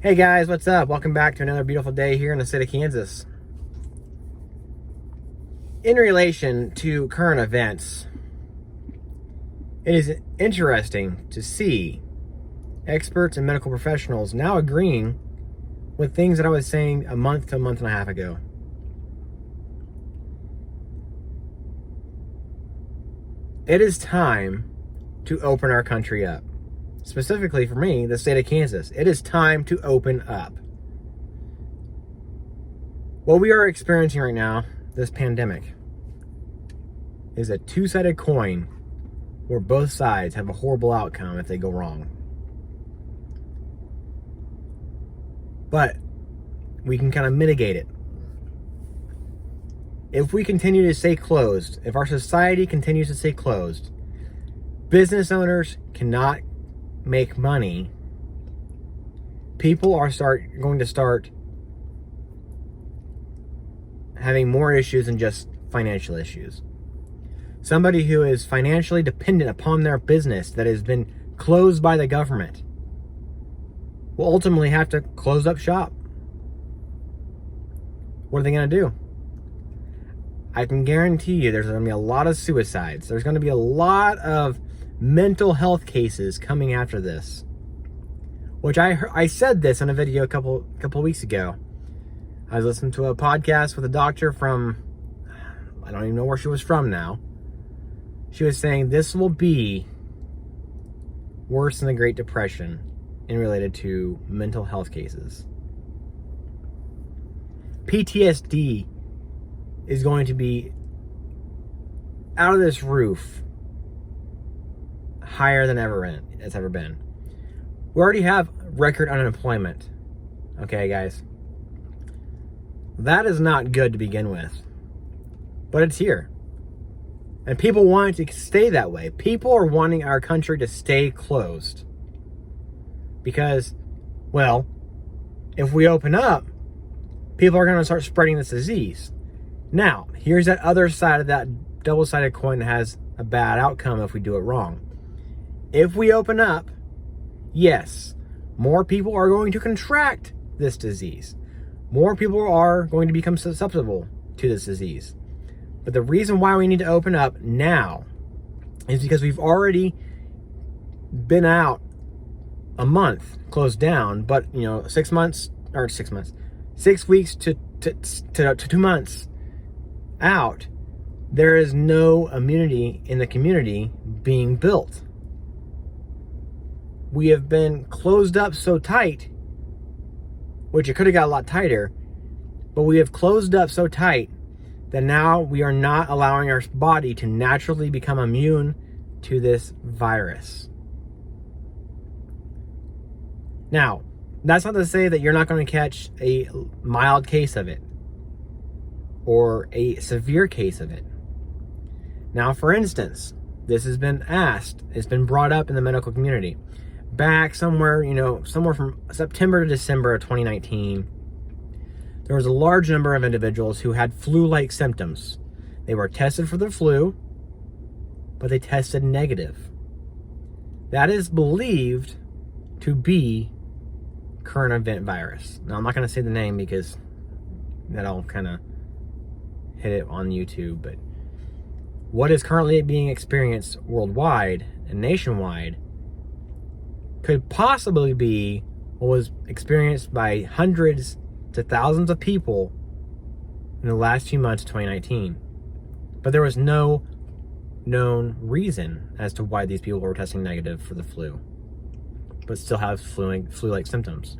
Hey guys, what's up? Welcome back to another beautiful day here in the state of Kansas. In relation to current events, it is interesting to see experts and medical professionals now agreeing with things that I was saying a month to a month and a half ago. It is time to open our country up. Specifically for me, the state of Kansas. It is time to open up. What we are experiencing right now, this pandemic, is a two-sided coin where both sides have a horrible outcome if they go wrong. But we can kind of mitigate it. If we continue to stay closed, if our society continues to stay closed, business owners cannot make money. People are going to start having more issues than just financial issues. Somebody who is financially dependent upon their business that has been closed by the government will ultimately have to close up shop. What are they going to do? I can guarantee you there's going to be a lot of suicides. There's going to be a lot of mental health cases coming after this. Which I said this in a video a couple weeks ago. I was listening to a podcast with a doctor from, I don't even know where she was from now. She was saying this will be worse than the Great Depression in related to mental health cases. PTSD is going to be out of this roof higher than it's ever been. We already have record unemployment. Okay, guys. That is not good to begin with. But it's here. And people want it to stay that way. People are wanting our country to stay closed. Because, well, if we open up, people are going to start spreading this disease. Now, here's that other side of that double-sided coin that has a bad outcome if we do it wrong. If we open up, yes, more people are going to contract this disease. More people are going to become susceptible to this disease. But the reason why we need to open up now is because we've already been out a month, closed down, but 6 weeks to 2 months out, there is no immunity in the community being built. We have been closed up so tight, which it could have got a lot tighter, but we have closed up so tight that now we are not allowing our body to naturally become immune to this virus. Now, that's not to say that you're not going to catch a mild case of it or a severe case of it. Now, for instance, this has been asked, it's been brought up in the medical community. Back somewhere from September to December of 2019, there was a large number of individuals who had flu-like symptoms. They were tested for the flu, but they tested negative. That is believed to be current event virus. Now, I'm not going to say the name because that'll kind of hit it on YouTube, but what is currently being experienced worldwide and nationwide could possibly be what was experienced by hundreds to thousands of people in the last few months of 2019. But there was no known reason as to why these people were testing negative for the flu, but still have flu-like symptoms.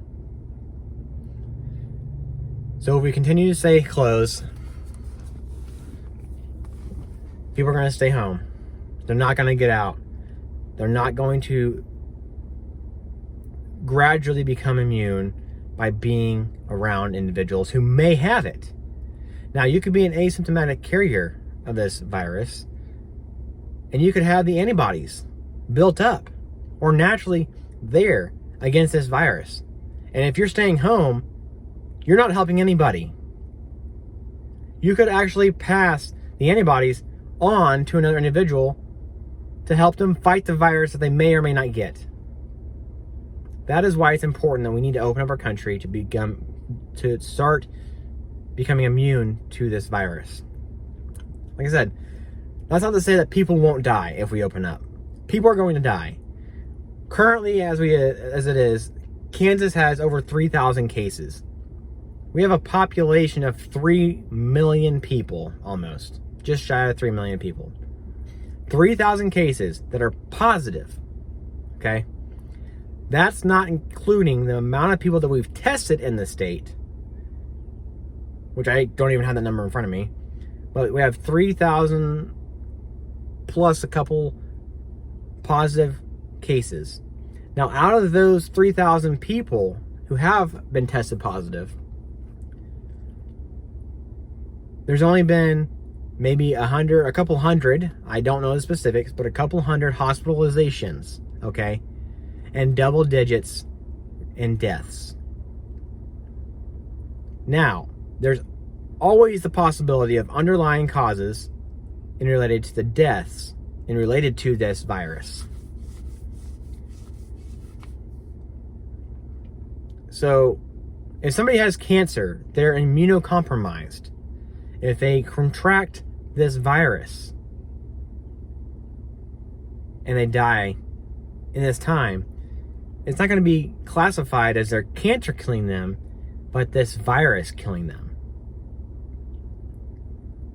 So if we continue to stay closed, people are going to stay home. They're not going to get out. They're not going to gradually become immune by being around individuals who may have it. Now, you could be an asymptomatic carrier of this virus, and you could have the antibodies built up or naturally there against this virus. And if you're staying home, you're not helping anybody. You could actually pass the antibodies on to another individual to help them fight the virus that they may or may not get. That is why it's important that we need to open up our country to start becoming immune to this virus. Like I said, that's not to say that people won't die if we open up. People are going to die. Currently, as it is, Kansas has over 3,000 cases. We have a population of 3 million people, almost. Just shy of 3 million people. 3,000 cases that are positive. Okay? That's not including the amount of people that we've tested in the state, which I don't even have that number in front of me. But we have 3,000 plus a couple positive cases. Now, out of those 3,000 people who have been tested positive, there's only been maybe a couple hundred, I don't know the specifics, but a couple hundred hospitalizations, okay? And double digits in deaths. Now, there's always the possibility of underlying causes in related to the deaths and related to this virus. So, if somebody has cancer, they're immunocompromised. If they contract this virus and they die in this time, it's not going to be classified as their cancer killing them, but this virus killing them.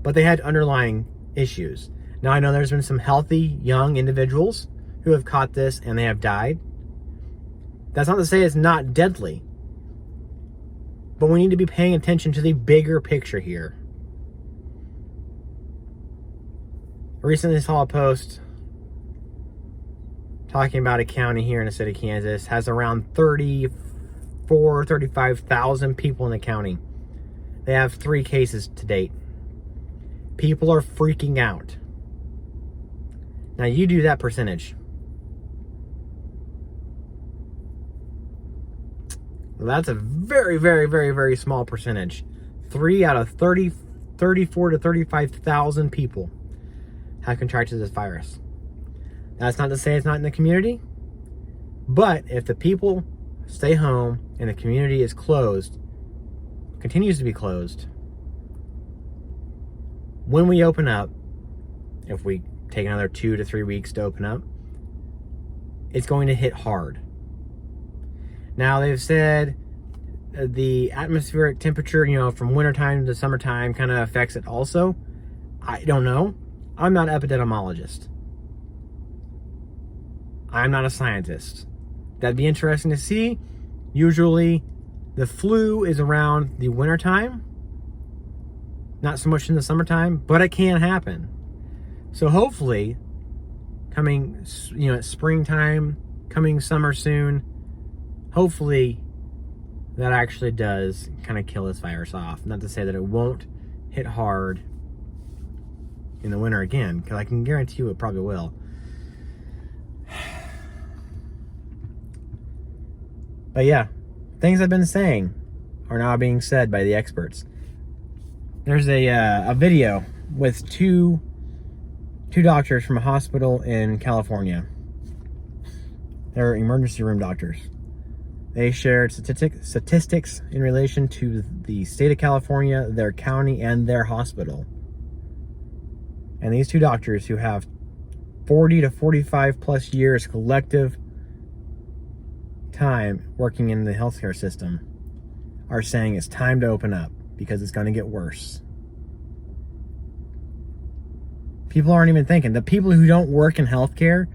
But they had underlying issues. Now, I know there's been some healthy young individuals who have caught this and they have died. That's not to say it's not deadly, but we need to be paying attention to the bigger picture here. I recently saw a post talking about a county here in the state of Kansas has around 35,000 people in the county. They have 3 cases to date. People are freaking out. Now you do that percentage. Well, that's a very, very, very, very small percentage. 3 out of 34 to 35,000 people have contracted this virus. That's not to say it's not in the community, but if the people stay home and the community is closed, continues to be closed, when we open up, if we take another 2 to 3 weeks to open up, it's going to hit hard. Now, they've said the atmospheric temperature, from wintertime to summertime kind of affects it also. I don't know. I'm not an epidemiologist. I'm not a scientist. That'd be interesting to see. Usually, the flu is around the wintertime, not so much in the summertime, but it can happen. So hopefully, coming, springtime, coming summer soon, hopefully that actually does kind of kill this virus off. Not to say that it won't hit hard in the winter again, because I can guarantee you it probably will. But yeah, things I've been saying are now being said by the experts. There's a video with two doctors from a hospital in California. They're emergency room doctors. They shared statistics in relation to the state of California, their county, and their hospital. And these 2 doctors who have 40 to 45 plus years collective time working in the healthcare system are saying it's time to open up because it's going to get worse. People aren't even thinking. The people who don't work in healthcare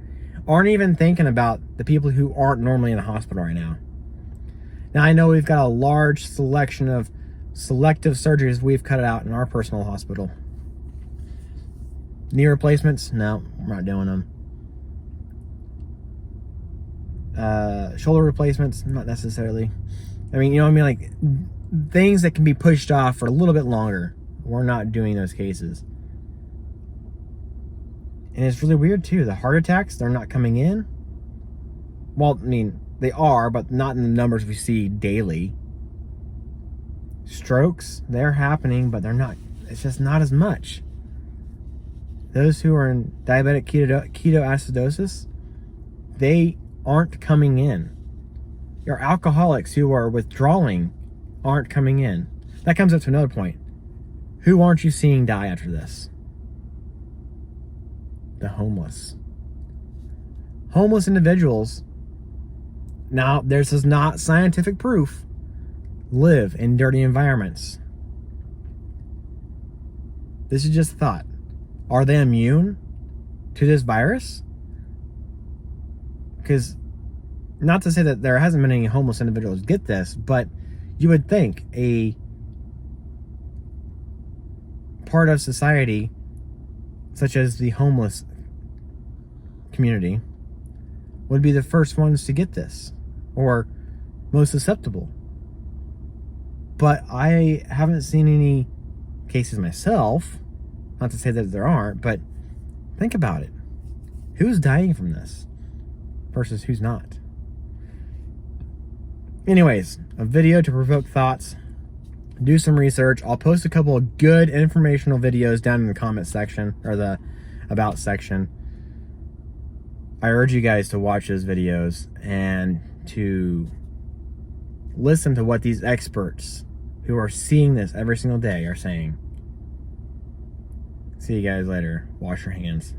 aren't even thinking about the people who aren't normally in the hospital right now. Now, I know we've got a large selection of selective surgeries we've cut out in our personal hospital. Knee replacements? No, we're not doing them. Shoulder replacements? Not necessarily. I mean, like things that can be pushed off for a little bit longer. We're not doing those cases. And it's really weird too. The heart attacks, they're not coming in. Well, I mean, they are, but not in the numbers we see daily. Strokes, they're happening, but they're not. It's just not as much. Those who are in diabetic ketoacidosis, they aren't coming in. Your alcoholics who are withdrawing aren't coming in. That comes up to another point. Who aren't you seeing die after this? The homeless. Homeless individuals, now this is not scientific proof, live in dirty environments. This is just a thought. Are they immune to this virus? Because, not to say that there hasn't been any homeless individuals get this, but you would think a part of society, such as the homeless community, would be the first ones to get this, or most susceptible. But I haven't seen any cases myself. Not to say that there aren't, but think about it. Who's dying from this versus who's not? Anyways, a video to provoke thoughts. Do some research. I'll post a couple of good informational videos down in the comment section, or the about section. I urge you guys to watch those videos and to listen to what these experts who are seeing this every single day are saying. See you guys later. Wash your hands.